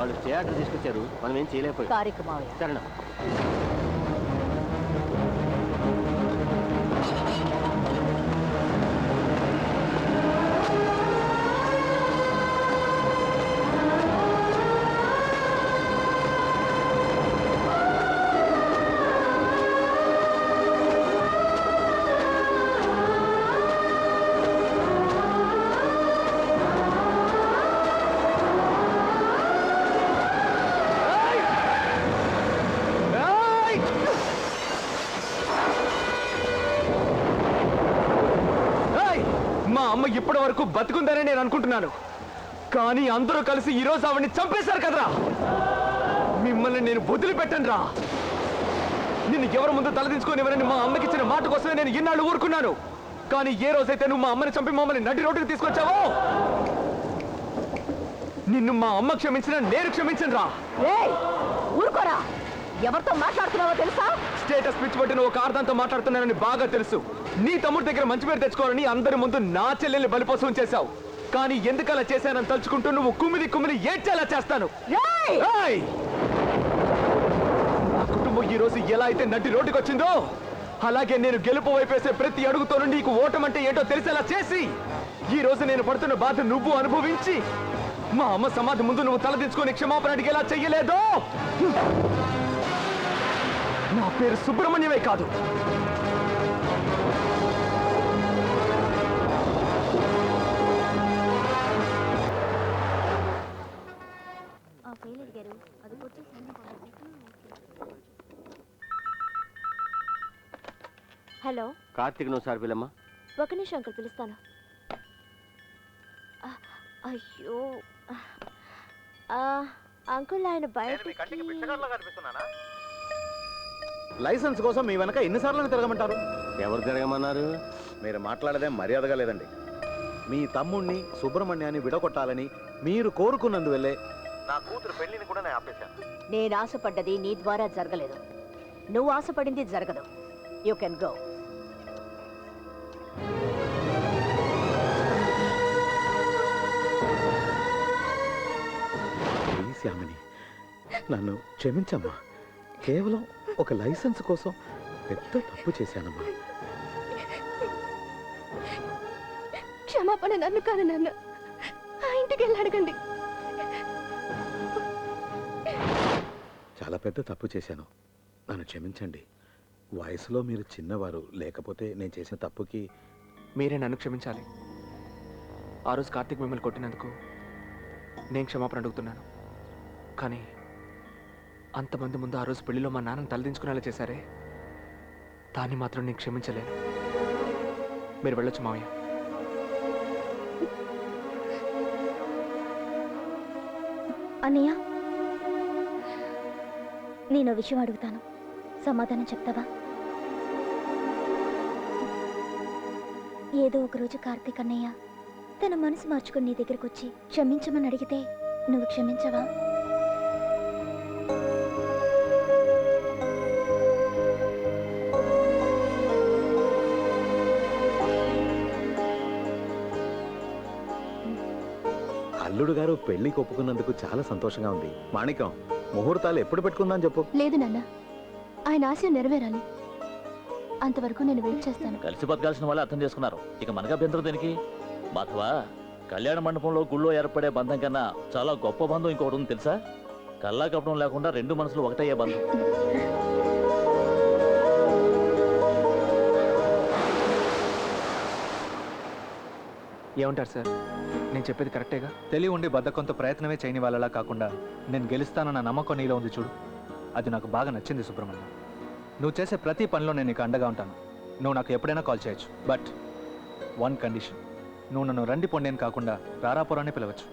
వాళ్ళు stay order తీసుకొచ్చారు, మనం ఏం చేయలేకపోయాం. కార్యక్రమం సరేనా? అమ్మ ఇప్పటి వరకు బతుకుందని నేను అనుకుంటున్నాను, కానీ అందరూ కలిసి ఈరోజు ఆవిడ్ని చంపేశారు కదరా. మిమ్మల్ని నేను వదిలిపెట్టను రా. నిన్ను ఎవరి ముందు తలదించుకోనివ్వరని మా అమ్మకి ఇచ్చిన మాట కోసమే నేను ఇన్నాళ్ళు ఊరుకున్నాను. కానీ ఏ రోజైతే నువ్వు మా అమ్మని చంపి మమ్మల్ని నడి రోడ్డుకి తీసుకొచ్చావో, నిన్ను మా అమ్మ క్షమించిన నేను క్షమించను రా. ఊరుకోరా. ఎవరితో మాట్లాడుతున్నావో తెలుసా? స్టేటస్ పిచ్చి పట్టిన ఒక అర్థంతో మాట్లాడుతున్నానని బాగా తెలుసు. నీ తమ్ముడి దగ్గర మంచి పేరు తెచ్చుకోవాలని అందరి ముందు నా చెల్లెల్ని బలిపోసం చేశావు. కానీ ఎందుకలా చేశానని తలుచుకుంటూ నువ్వు కుమిలి ఏడ్చేలా చేస్తాను. నా కుటుంబం ఈ రోజు ఎలా అయితే నటి రోడ్డుకి వచ్చిందో, అలాగే నేను గెలుపు వైపేసే ప్రతి అడుగుతోనూ నీకు ఓటమంటే ఏంటో తెలిసేలా చేసి, ఈ రోజు నేను పడుతున్న బాధ నువ్వు అనుభవించి, మా అమ్మ సమాధి ముందు నువ్వు తలదించుకొని క్షమాపణ అడిగేలా చెయ్యలేదో, నా పేరు సుబ్రహ్మణ్యమే కాదు. హలో కార్తీక్ నువ్వు సార్ పిల్లమ్మా. ఒక నిమిషం అంకుల్, పిలుస్తాను. అయ్యో అంకుల్, ఆయన బయట లైసెన్స్ కోసం మీ వెనక ఎన్నిసార్లు తిరగమంటారు? ఎవరు తిరగమన్నారు? మీరు మాట్లాడదే మర్యాదగా లేదండి. మీ తమ్ముణ్ణి సుబ్రహ్మణ్యాన్ని విడగొట్టాలని మీరు కోరుకున్నందువల్లే నా కూతురు పెళ్లిని కూడా నేను ఆపేశాను. నేను ఆశపడ్డది నీ ద్వారా జరగలేదు, నువ్వు ఆశపడింది జరగదు. You can go. శ్యామిని, నన్ను క్షమించమ్మా. కేవలం ఒక లైసెన్స్ కోసం పెద్ద తప్పు చేశానమ్మా. క్షమాపణ నన్ను కాదు, నన్ను ఆ ఇంటికి వెళ్ళి అడగండి. చాలా పెద్ద తప్పు చేశాను, నన్ను క్షమించండి. వయసులో మీరు చిన్నవారు, లేకపోతే నేను చేసిన తప్పుకి మీరే నన్ను క్షమించాలి. ఆ రోజు కార్తీక్ మిమ్మల్ని కొట్టినందుకు నేను క్షమాపణ అడుగుతున్నాను. కానీ అంతమంది ముందు ఆ రోజు పెళ్లిలో మా నాన్నని తలదించుకునేలా చేశారే, దాన్ని మాత్రం నేను క్షమించలేను. మీరు వెళ్ళొచ్చు మావయ్య. అన్నయ్య, నేను విషయం అడుగుతాను, సమాధానం చెప్తావా? ఏదో ఒకరోజు కార్తీక్ అన్నయ్య తన మనసు మార్చుకుని నీ దగ్గరకు వచ్చి క్షమించమని అడిగితే నువ్వు క్షమించవా? అల్లుడు గారు పెళ్లికి ఒప్పుకున్నందుకు చాలా సంతోషంగా ఉంది. మాణిక్యం, ముహూర్తాలు ఎప్పుడు పెట్టుకుందాం చెప్పు. లేదు నాన్న, ఆయన ఆశయం నెరవేరాలి, అంతవరకు నేను వెయిట్ చేస్తాను. కలిసి బతకాల్సిన వాళ్ళు అర్థం చేసుకున్నారు, ఇక మనకు అభ్యంతరం దేనికి? మాధవ, కళ్యాణ మండపంలో గుళ్ళో ఏర్పడే బంధం కన్నా చాలా గొప్ప బంధం ఇంకొకటి ఉంది తెలుసా? కల్లా కపడం లేకుండా రెండు మనసులు ఒకటయ్యే బంధం. ఏమంటారు సార్? నేను చెప్పేది కరెక్టేగా? తెలివి ఉండి బద్దకంతో ప్రయత్నమే చేయని వాళ్ళలా కాకుండా నేను గెలుస్తానన్న నమ్మకం నీలో ఉంది చూడు, అది నాకు బాగా నచ్చింది సుబ్రహ్మణ్యం. నువ్వు చేసే ప్రతి పనిలో నేను నీకు అండగా ఉంటాను. నువ్వు నాకు ఎప్పుడైనా కాల్ చేయొచ్చు, బట్ వన్ కండిషన్, నువ్వు నన్ను రండి పొండేని కాకుండా రారాపురాన్ని పిలవచ్చు.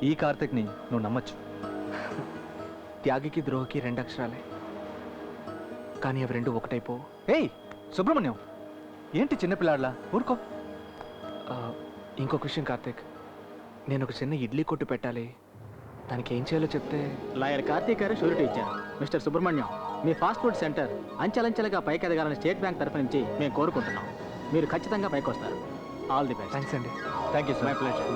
ఈ కార్తిక్ని నువ్వు నమ్మచ్చు. త్యాగికి ద్రోహికి రెండు అక్షరాలే, కానీ అవి రెండు ఒకటైపో. ఏయ్ సుబ్రహ్మణ్యం, ఏంటి చిన్నపిల్లాడ్లా ఊరుకో. ఇంకొక విషయం కార్తీక్, నేను ఒక చిన్న ఇడ్లీ కొట్టు పెట్టాలి, దానికి ఏం చేయాలో చెప్తే. లాయర్ కార్తీక్ గారు షూరిటీ ఇచ్చారు. మిస్టర్ సుబ్రహ్మణ్యం, మీ ఫాస్ట్ ఫుడ్ సెంటర్ అంచెలంచెలుగా పైకి ఎదగాలని స్టేట్ బ్యాంక్ తరఫు నుంచి మేము కోరుకుంటున్నాం. మీరు ఖచ్చితంగా పైకి వస్తారు. All the best. థ్యాంక్స్ అండి. Thank you sir. My pleasure.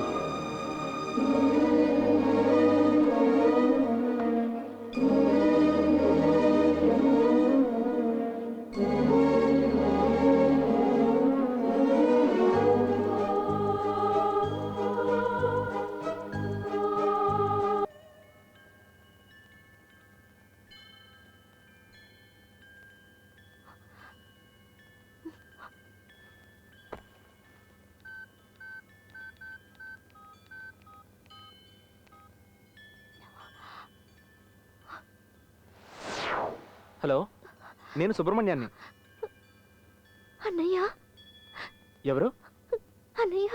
Hello, నేను సుబ్రహ్మణ్యాన్ని. అన్నయ్య ఎవరు? అన్నయ్య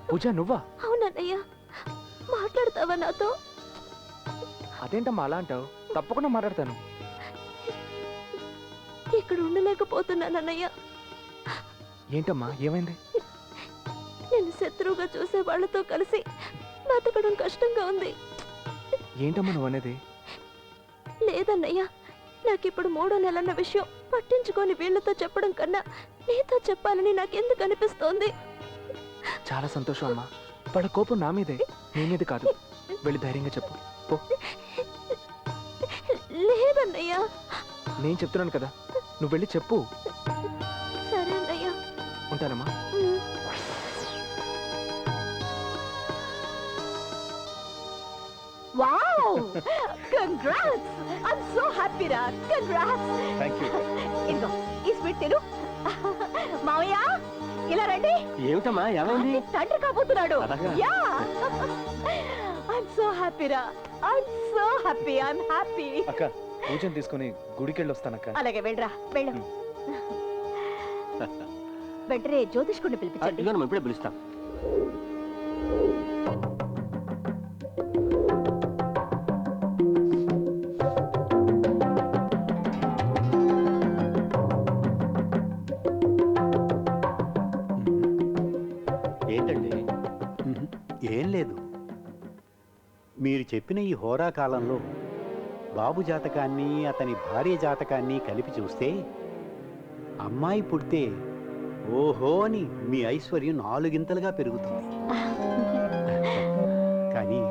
పూజ, నువ్వా? అవునన్నయ్య, మాట్లాడతావా నాతో? అదేంటమ్మా అలా అంటావు? తప్పకుండా మాట్లాడతాను. ఇక్కడ ఉండలేకపోతున్నానన్నయ్య. ఏంటమ్మా, ఏమైంది? నేను శత్రువుగా చూసే వాళ్ళతో కలిసి బతకడం కష్టంగా ఉంది. ఏంటమ్మా నువ్వు అనేది? లేదన్నయ్య, నాకిప్పుడు 3వ నెలన్న విషయం పట్టించుకొని వీళ్ళతో చెప్పడం కన్నా నీతో చెప్పాలని నాకెందుకు అనిపిస్తోంది. చాలా సంతోషం అమ్మా. వాళ్ళ కోపం నా మీదే, నీ మీద కాదు. వెళ్ళి ధైర్యంగా చెప్పు. పో. లేదన్నయ్య. నేను చెప్తున్నాను కదా, నువ్వు వెళ్ళి చెప్పు. సరే అన్నయ్య. ఉంటానమ్మా. Wow, congrats! I am so happy రా. కంగ్రాట్స్. Thank you. ఇదిగో ఈ స్వీట్ తిను. మావయ్య, ఇలా రండి. ఏమిటమ్మా, ఏమైంది? తండ్రి కాబోతున్నాడు. అలాగా? Yeah, I am so happy రా. I am so happy. I am happy. అక్క, పూజను తీసుకుని గుడికి వెళ్ళి వస్తానక్క. అలాగే వెళ్ళరా, వెళ్ళు. వెంటనే జ్యోతిష్కుడిని పిలిపించండి. ఇదిగోనమ్మా, ఇప్పుడే పిలుస్తాం. ఏంటండి? ఏం లేదు, మీరు చెప్పిన ఈ హోరా కాలంలో బాబు జాతకాన్ని అతని భార్య జాతకాన్ని కలిపి చూస్తే అమ్మాయి పుడితే ఓహో అని మీ ఐశ్వర్యం 4 గింతలుగా పెరుగుతుంది. కానీ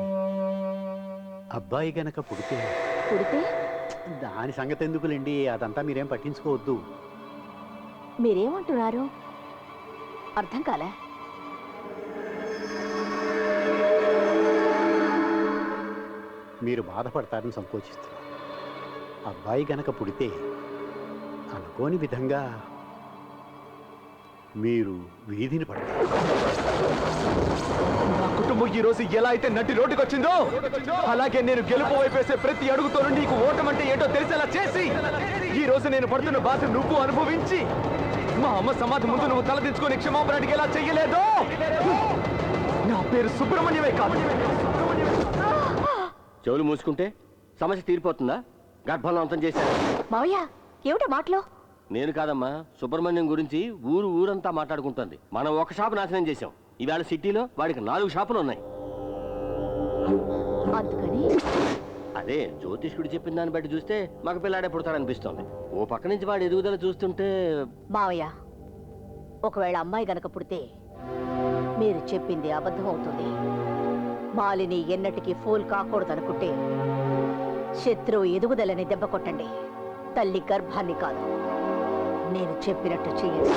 అబ్బాయి గనక పుడితే దాని సంగతి ఎందుకులేండి, అదంతా మీరేం పట్టించుకోవద్దు. మీరేమంటున్నారు? అర్థం కాలే. మీరు బాధపడతారని సంకోచిస్తున్నారు. అబ్బాయి గనక పుడితే అనుకోని విధంగా మీరు వీధిని పడతారు. నా కుటుంబం ఈ రోజు ఎలా అయితే నటి రోడ్డుకి వచ్చిందో, అలాగే నేను గెలుపు వైపేసే ప్రతి అడుగుతోనూ నీకు ఓటమంటే ఏంటో తెలిసేలా చేసి, ఈ రోజు నేను పడుతున్న బాధ నువ్వు అనుభవించి, మా అమ్మ సమాధి ముందు నువ్వు తలదించుకొని క్షమాపణ అడిగేలా చెయ్యలేదో, నా పేరు సుబ్రహ్మణ్యమే కాదు. చెవులు మూసుకుంటే సమస్య తీరిపోతుందా? గర్భంలో అంతం చేశారు. మావయ్య, ఏమిటో మాటలో? నేను కాదమ్మా, సుబ్రహ్మణ్యం గురించి ఊరంతా మాట్లాడుకుంటుంది. మనం ఒక షాపు నాశనం చేశాం. ఈవేళ సిటీలో వాడికి 4 షాపులు ఉన్నాయి. అందుకని అదే జ్యోతిష్కుడు చెప్పిన దాన్ని బట్టి చూస్తే మగ పిల్లాడే పుడతాడనిపిస్తోంది. ఓ పక్క నుంచి వాడి ఎదుగుదల చూస్తుంటే. మావయ్య, ఒకవేళ అమ్మాయి గనక పుడితే మీరు చెప్పింది అబద్ధం అవుతుంది. మాలిని ఎన్నటికీ ఫూల్ కాకూడదనుకుంటే శత్రువు ఎదుగుదలని దెబ్బ కొట్టండి, తల్లి గర్భాన్ని కాదు. నేను చెప్పినట్టు చెయ్యండి.